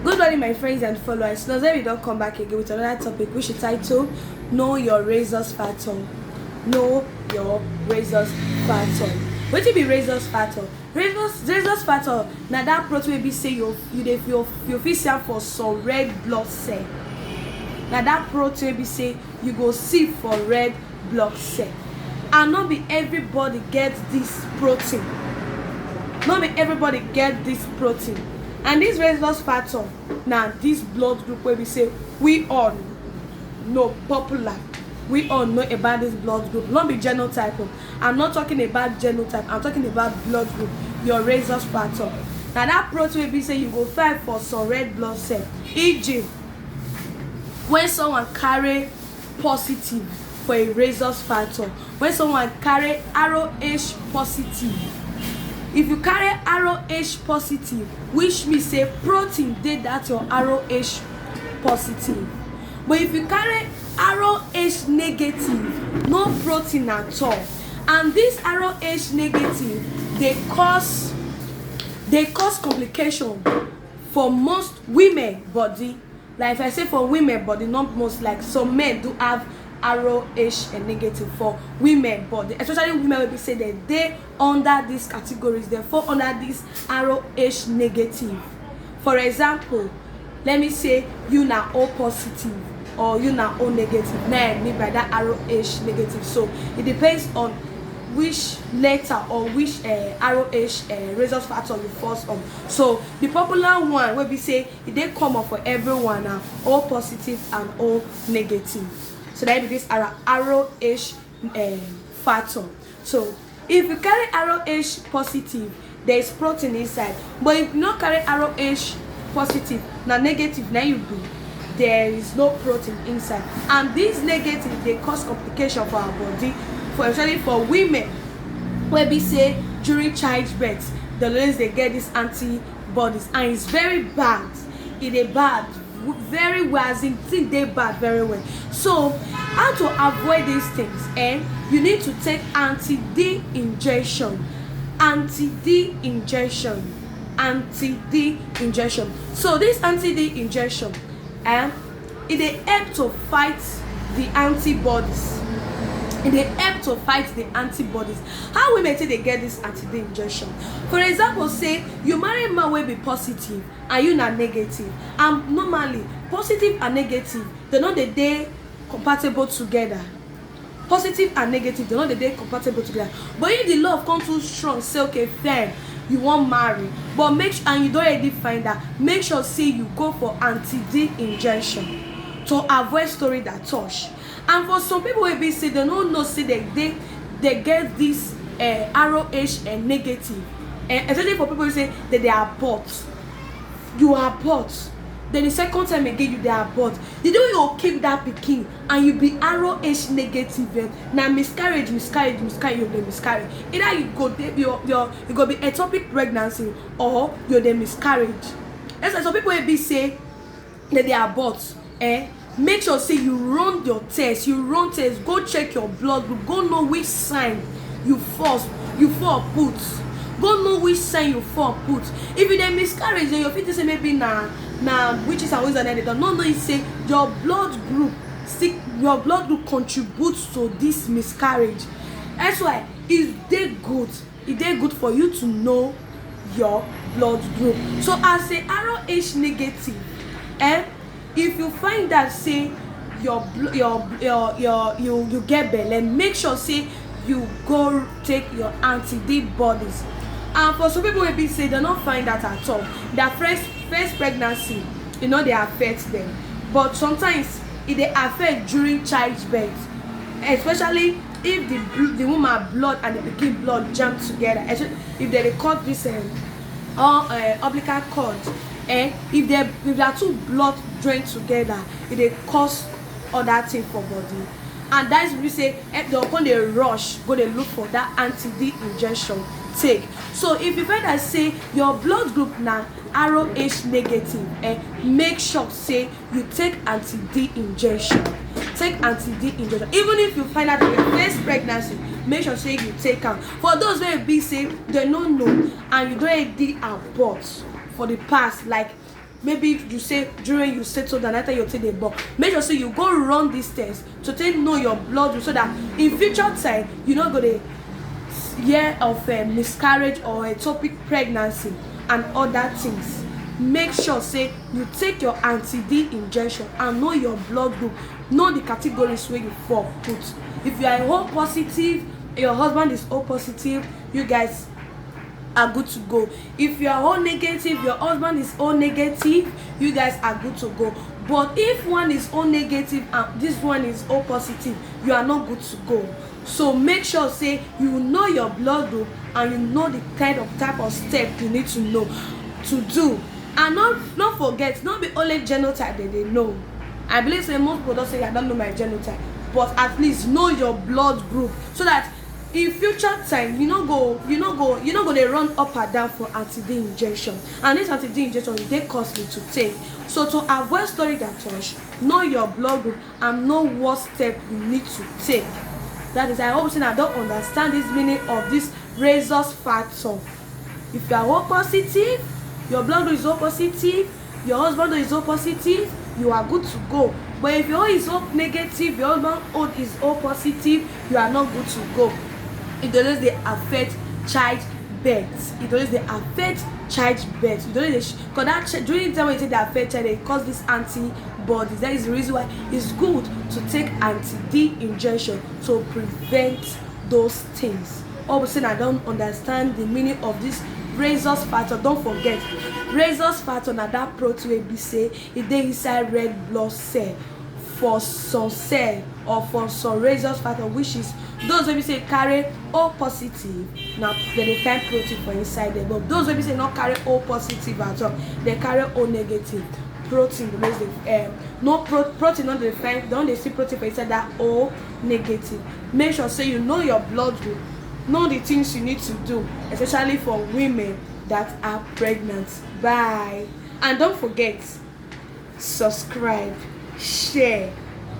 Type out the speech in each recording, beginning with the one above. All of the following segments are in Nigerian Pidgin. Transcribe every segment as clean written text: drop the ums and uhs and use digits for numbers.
Good morning, my friends and followers. Now, we don't come back again with another topic, which is titled Know Your Rhesus Factor. Know Your Rhesus Factor. What will be Rhesus Factor? Rhesus Factor. Now that protein will be say you feel for some red blood cell. Now that protein will be say you go see for red blood cell. And not be everybody gets this protein. Not be everybody get this protein. And this rhesus factor, now this blood group where we say we all know popular, we all know about this blood group. Not be genotype. I'm not talking about genotype, I'm talking about blood group, your rhesus factor. Now that protein will be say you go fight for some red blood cell. E.g., when someone carry positive for a rhesus factor, when someone carry ROH positive. If you carry ROH positive, which means say protein dey that your ROH positive. But if you carry ROH negative, no protein at all. And this ROH negative, they cause complication for most women body. Like if I say for women body, not most, like some men do have ROH and negative for women body, especially women will be say that they under these categories, they fall under this ROH negative. For example, let me say you now O positive or you now O negative. Now I mean by that ROH negative. So it depends on which letter or which ROH rhesus factor you force on. So the popular one will be say it they come up for everyone now, O positive and O negative. So that be this ROH factor. So if you carry ROH positive, there is protein inside. But if you not carry ROH positive, now negative, now you do, there is no protein inside. And these negative, they cause complication for our body, especially for women, where we say during childbirth, the ladies they get these antibodies, and it's very bad. It is bad. Very well, as in think they bad very well. So how to avoid these things? You need to take anti-D injection. Anti-D injection. Anti-D injection. So this anti-D injection, it help to fight the antibodies. It help to fight the antibodies. How women say they get this anti-D injection? For example, say you marry a man will be positive and you not negative. And normally positive and negative, they know that they compatible together. Positive and negative, they know that they compatible together. But if the love comes too strong, say okay, fine, you won't marry, but make sure, and you don't already find that, make sure say you go for anti-D injection to avoid story that touch. And for some people will be say they don't know, say they get this ROH and negative, especially for people who say that they are abort. You are abort. Then the second time again you they are abort. You don't you keep that pikin and you be ROH negative. Now miscarriage, you the miscarriage. Either you go you go be ectopic pregnancy or you're the miscarriage. That's why some people will be say that they are abort. Make sure say you run your test, go check your blood group, go know which sign you fall put, go know which sign you fall put. If you then miscarriage, then your fit say maybe now witches and wizards and they don't know, you say your blood group contributes to this miscarriage. That's why it's good for you to know your blood group. So as a ROH negative, if you find that say you get belle, make sure say you go take your anti-D bodies. And for some people will be say they don't find that at all. Their first pregnancy, they affect them. But sometimes it they affect during childbirth, especially if the woman blood and the pikin blood jam together. If they cut this umbilical cord. If they are two blood drain together, it cause other thing for body. And that's we say they'll go they rush, go they look for that anti-D injection take. So if you find that say your blood group now ROH negative, make sure say you take anti-D injection. Take anti-D injection. Even if you find out your first pregnancy, make sure say you take am. For those wey be say they don't know and you don't already abort for the past, like maybe you say during you settle down after you take the born, make sure say you go run this test to take know your blood group, so that in future time you no go dey hear of miscarriage or ectopic pregnancy and other things. Make sure say you take your anti-D injection and know your blood group, know the categories where you fall put. If you are O positive, your husband is O positive, you guys are good to go. If you are O negative, your husband is O negative, you guys are good to go. But if one is O negative and this one is O positive, you are not good to go. So make sure say you know your blood group and you know the kind of type of step you need to know to do. And not forget, not be only genotype that they know. I believe say most people don't say I don't know my genotype, but at least know your blood group, so that in future time you no go dey run up and down for anti-D injection. And this anti-D injection is dey costly to take. So to avoid story that touch, know your blood group and know what step you need to take. That is, I hope say I don't understand this meaning of this Rhesus factor. If you are O positive, your blood group is O positive, your husband is O positive, you are good to go. But if your O is O negative, your husband is O positive, you are not good to go. It always dey affect childbirth. It always dey affect childbirth. It always dey because that during the time when you take the affect child, they cause this antibodies. That is the reason why it's good to take anti-D injection to prevent those things. All of a sudden, I don't understand the meaning of this Rhesus factor. Don't forget, Rhesus factor na that protein wey be say e dey inside red blood cell for some cell, or for some Rhesus factor, which is those wey be say carry O positive. Now dem dey find protein for inside them, but those wey be say not carry O positive at all, they carry O negative. Protein protein not dey find, don't they see protein for inside that O negative. Make sure say you know your blood group, know the things you need to do, especially for women that are pregnant. Bye. And don't forget, subscribe, share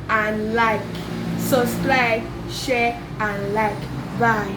and like. Subscribe, share and like. Bye.